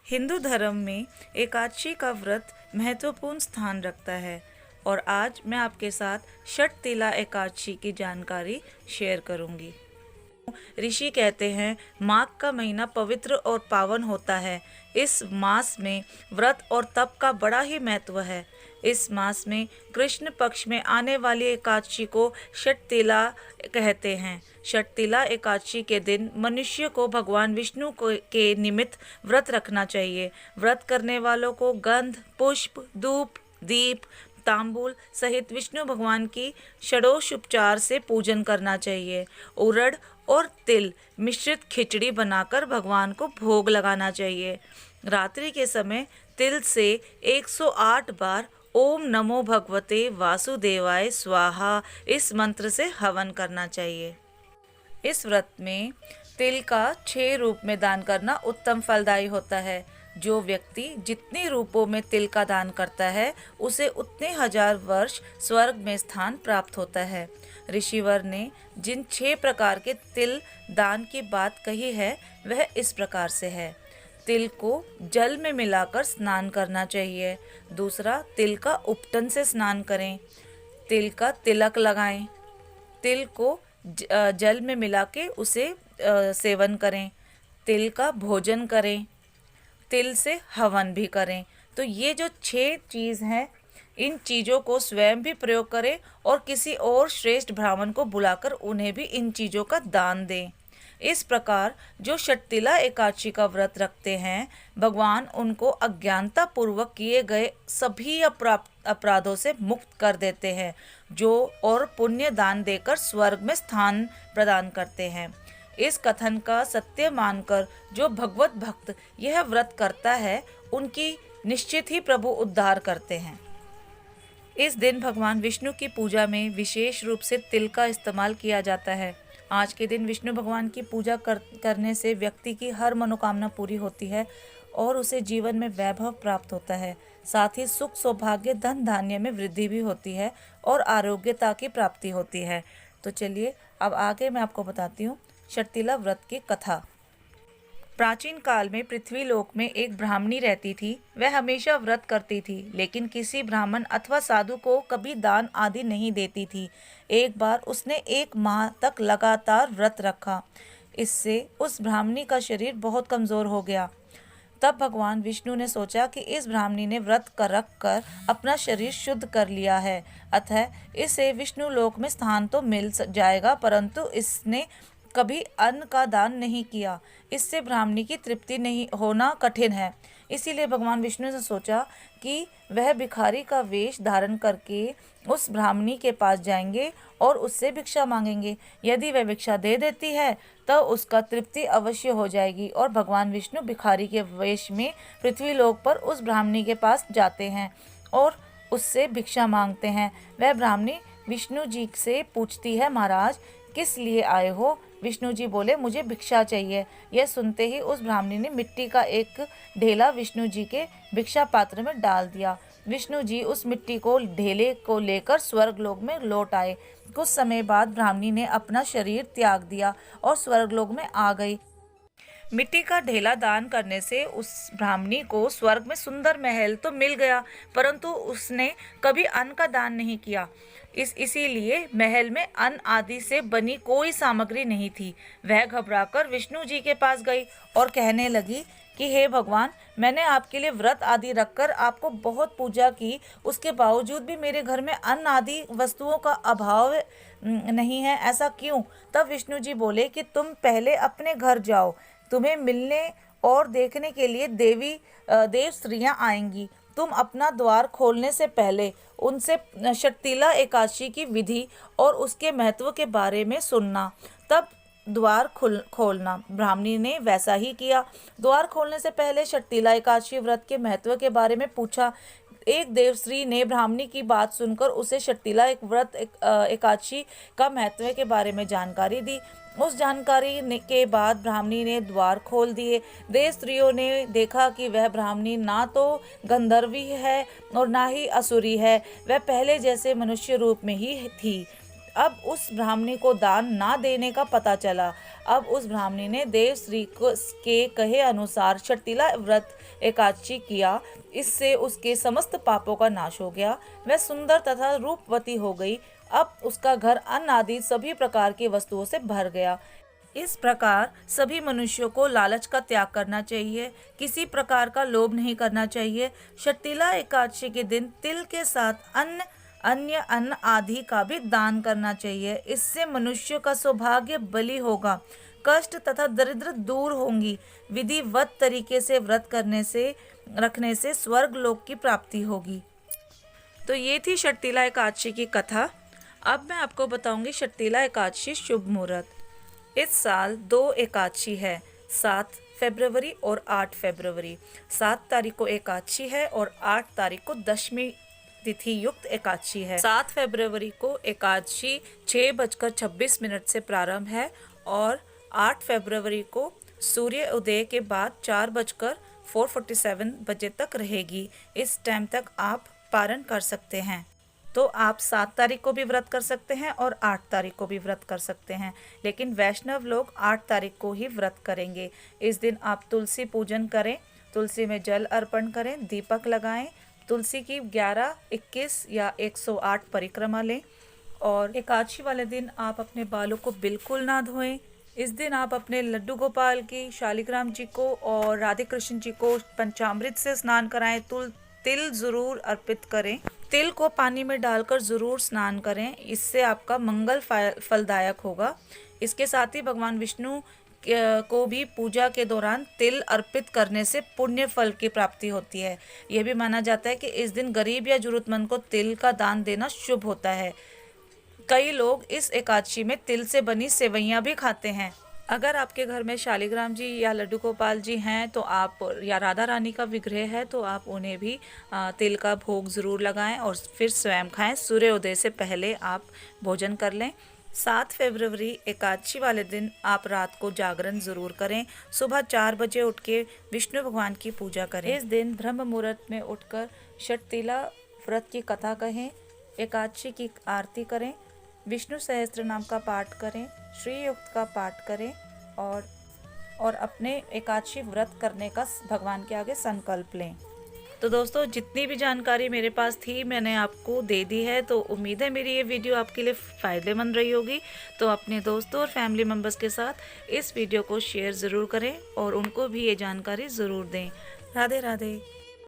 हिंदू धर्म में एकादशी का व्रत महत्वपूर्ण स्थान रखता है और आज मैं आपके साथ षटतिला एकादशी की जानकारी शेयर करूंगी। ऋषि कहते हैं माघ का महीना पवित्र और पावन होता है। इस मास में व्रत और तप का बड़ा ही महत्व है। इस मास में कृष्ण पक्ष में आने वाली एकादशी को षटतिला कहते हैं। षटतिला एकादशी के दिन मनुष्य को भगवान विष्णु के निमित्त व्रत रखना चाहिए। व्रत करने वालों को गंध, पुष्प, धूप, दीप, तांबूल सहित विष्णु भगवान की षडोपचार से पूजन करना चाहिए। उड़द और तिल मिश्रित खिचड़ी बनाकर भगवान को भोग लगाना चाहिए। रात्रि के समय तिल से 108 बार ओम नमो भगवते वासुदेवाय स्वाहा इस मंत्र से हवन करना चाहिए। इस व्रत में तिल का 6 रूप में दान करना उत्तम फलदायी होता है। जो व्यक्ति जितने रूपों में तिल का दान करता है उसे उतने हजार वर्ष स्वर्ग में स्थान प्राप्त होता है। ऋषिवर ने जिन 6 प्रकार के तिल दान की बात कही है वह इस प्रकार से है। तिल को जल में मिलाकर स्नान करना चाहिए। दूसरा, तिल का उपटन से स्नान करें। तिल का तिलक लगाएं। तिल को जल में मिला के उसे सेवन करें। तिल का भोजन करें। तिल से हवन भी करें। तो ये जो 6 चीज़ हैं, इन चीज़ों को स्वयं भी प्रयोग करें और किसी और श्रेष्ठ ब्राह्मण को बुलाकर उन्हें भी इन चीज़ों का दान दें। इस प्रकार जो षटतिला एकादशी का व्रत रखते हैं, भगवान उनको अज्ञानता पूर्वक किए गए सभी अपराधों से मुक्त कर देते हैं, जो और पुण्य दान देकर स्वर्ग में स्थान प्रदान करते हैं। इस कथन का सत्य मानकर जो भगवत भक्त यह व्रत करता है, उनकी निश्चित ही प्रभु उद्धार करते हैं। इस दिन भगवान विष्णु की पूजा में विशेष रूप से तिल का इस्तेमाल किया जाता है। आज के दिन विष्णु भगवान की पूजा करने से व्यक्ति की हर मनोकामना पूरी होती है और उसे जीवन में वैभव प्राप्त होता है। साथ ही सुख, सौभाग्य, धन धान्य में वृद्धि भी होती है और आरोग्यता की प्राप्ति होती है। तो चलिए अब आगे मैं आपको बताती हूँ षटतिला व्रत की कथा। प्राचीन काल में पृथ्वीलोक में एक ब्राह्मणी रहती थी। वह हमेशा व्रत करती थी, लेकिन किसी ब्राह्मण अथवा साधु को कभी दान आदि नहीं देती थी। एक बार उसने 1 माह तक लगातार व्रत रखा। इससे उस ब्राह्मणी का शरीर बहुत कमज़ोर हो गया। तब भगवान विष्णु ने सोचा कि इस ब्राह्मणी ने व्रत कर रख कर अपना शरीर शुद्ध कर लिया है, अतः इसे विष्णु लोक में स्थान तो मिल जाएगा, परंतु इसने कभी अन्न का दान नहीं किया। इससे ब्राह्मणी की तृप्ति नहीं होना कठिन है। इसीलिए भगवान विष्णु ने सोचा कि वह भिखारी का वेश धारण करके उस ब्राह्मणी के पास जाएंगे और उससे भिक्षा मांगेंगे। यदि वह भिक्षा दे देती है तो उसका तृप्ति अवश्य हो जाएगी। और भगवान विष्णु भिखारी के वेश में पृथ्वीलोक पर उस ब्राह्मणी के पास जाते हैं और उससे भिक्षा मांगते हैं। वह ब्राह्मणी विष्णु जी से पूछती है, महाराज किस लिए आए हो? विष्णु जी बोले, मुझे भिक्षा चाहिए। यह सुनते ही उस ब्राह्मणी ने मिट्टी का एक ढेला विष्णु जी के भिक्षा पात्र में डाल दिया। विष्णु जी उस मिट्टी को ढेले को लेकर स्वर्गलोक में लौट आए। कुछ समय बाद ब्राह्मणी ने अपना शरीर त्याग दिया और स्वर्गलोक में आ गई। मिट्टी का ढेला दान करने से उस ब्राह्मणी को स्वर्ग में सुंदर महल तो मिल गया, परंतु उसने कभी अन्न का दान नहीं किया। इसीलिए महल में अन्न आदि से बनी कोई सामग्री नहीं थी। वह घबराकर विष्णु जी के पास गई और कहने लगी कि हे भगवान, मैंने आपके लिए व्रत आदि रखकर आपको बहुत पूजा की, उसके बावजूद भी मेरे घर में अन्न आदि वस्तुओं का अभाव नहीं है, ऐसा क्यों? तब विष्णु जी बोले कि तुम पहले अपने घर जाओ, तुम्हें मिलने और देखने के लिए देव स्त्रियां आएंगी। तुम अपना द्वार खोलने से पहले उनसे षटतिला एकादशी की विधि और उसके महत्व के बारे में सुनना, तब द्वार खोलना। ब्राह्मणी ने वैसा ही किया। द्वार खोलने से पहले षटतिला एकादशी व्रत के महत्व के बारे में पूछा। एक देवश्री ने ब्राह्मणी की बात सुनकर उसे षटतिला एकादशी का महत्व के बारे में जानकारी दी। उस जानकारी के बाद ब्राह्मणी ने द्वार खोल दिए। देव स्त्रियों ने देखा कि वह ब्राह्मणी ना तो गंधर्वी है और ना ही असुरी है, वह पहले जैसे मनुष्य रूप में ही थी। अब उस ब्राह्मणी को दान ना देने का पता चला। अब उस ब्राह्मणी ने देवश्री के कहे अनुसार छठतीला व्रत एकादशी किया। इससे उसके समस्त पापों का नाश हो गया। वह सुंदर तथा रूपवती हो गई। अब उसका घर अन्न आदि सभी प्रकार की वस्तुओं से भर गया। इस प्रकार सभी मनुष्यों को लालच का त्याग करना चाहिए, किसी प्रकार का लोभ नहीं करना चाहिए। छठतीला एकादशी के दिन तिल के साथ अन्य अन्न आदि का भी दान करना चाहिए। इससे मनुष्यों का सौभाग्य बली होगा, कष्ट तथा दरिद्र दूर होंगी। विधिवत तरीके से व्रत रखने से स्वर्ग लोक की प्राप्ति होगी। तो ये थी छठतीला एकादशी की कथा। अब मैं आपको बताऊंगी छठतीला एकादशी शुभ मुहूर्त। इस साल 2 एकादशी है, 7 फरवरी और 8 फरवरी। 7 तारीख को एकादशी है और 8 तारीख को दशमी तिथि युक्त एकादशी है। 7 फरवरी को एकादशी 6:26 से प्रारंभ है और 8 फरवरी को सूर्य उदय के बाद 4:47 बजे तक रहेगी। इस टाइम तक आप पारण कर सकते हैं। तो आप 7 तारीख को भी व्रत कर सकते हैं और 8 तारीख को भी व्रत कर सकते हैं, लेकिन वैष्णव लोग 8 तारीख को ही व्रत करेंगे। इस दिन आप तुलसी पूजन करें, तुलसी में जल अर्पण करें, दीपक लगाएं, तुलसी की 11, 21 या 108 परिक्रमा लें। और एकादशी वाले दिन आप अपने बालों को बिल्कुल ना धोएं। इस दिन आप अपने लड्डू गोपाल की, शालिग्राम जी को और राधे कृष्ण जी को पंचामृत से स्नान कराएं। तिल जरूर अर्पित करें। तिल को पानी में डालकर ज़रूर स्नान करें, इससे आपका मंगल फलदायक होगा। इसके साथ ही भगवान विष्णु को भी पूजा के दौरान तिल अर्पित करने से पुण्य फल की प्राप्ति होती है। यह भी माना जाता है कि इस दिन गरीब या जरूरतमंद को तिल का दान देना शुभ होता है। कई लोग इस एकादशी में तिल से बनी सेवइयाँ भी खाते हैं। अगर आपके घर में शालिग्राम जी या लड्डू गोपाल जी हैं तो आप, या राधा रानी का विग्रह है तो आप उन्हें भी तिल का भोग ज़रूर लगाएं और फिर स्वयं खाएं। सूर्योदय से पहले आप भोजन कर लें। 7 फरवरी एकादशी वाले दिन आप रात को जागरण ज़रूर करें। सुबह 4 बजे उठ के विष्णु भगवान की पूजा करें। इस दिन ब्रह्म मुहूर्त में उठकर छठतीला व्रत की कथा कहें, एकादशी की आरती करें, विष्णु सहस्त्र नाम का पाठ करें, श्री युक्त का पाठ करें और अपने एकादशी व्रत करने का भगवान के आगे संकल्प लें। तो दोस्तों, जितनी भी जानकारी मेरे पास थी मैंने आपको दे दी है। तो उम्मीद है मेरी ये वीडियो आपके लिए फ़ायदेमंद रही होगी। तो अपने दोस्तों और फैमिली मेम्बर्स के साथ इस वीडियो को शेयर ज़रूर करें और उनको भी ये जानकारी ज़रूर दें। राधे राधे।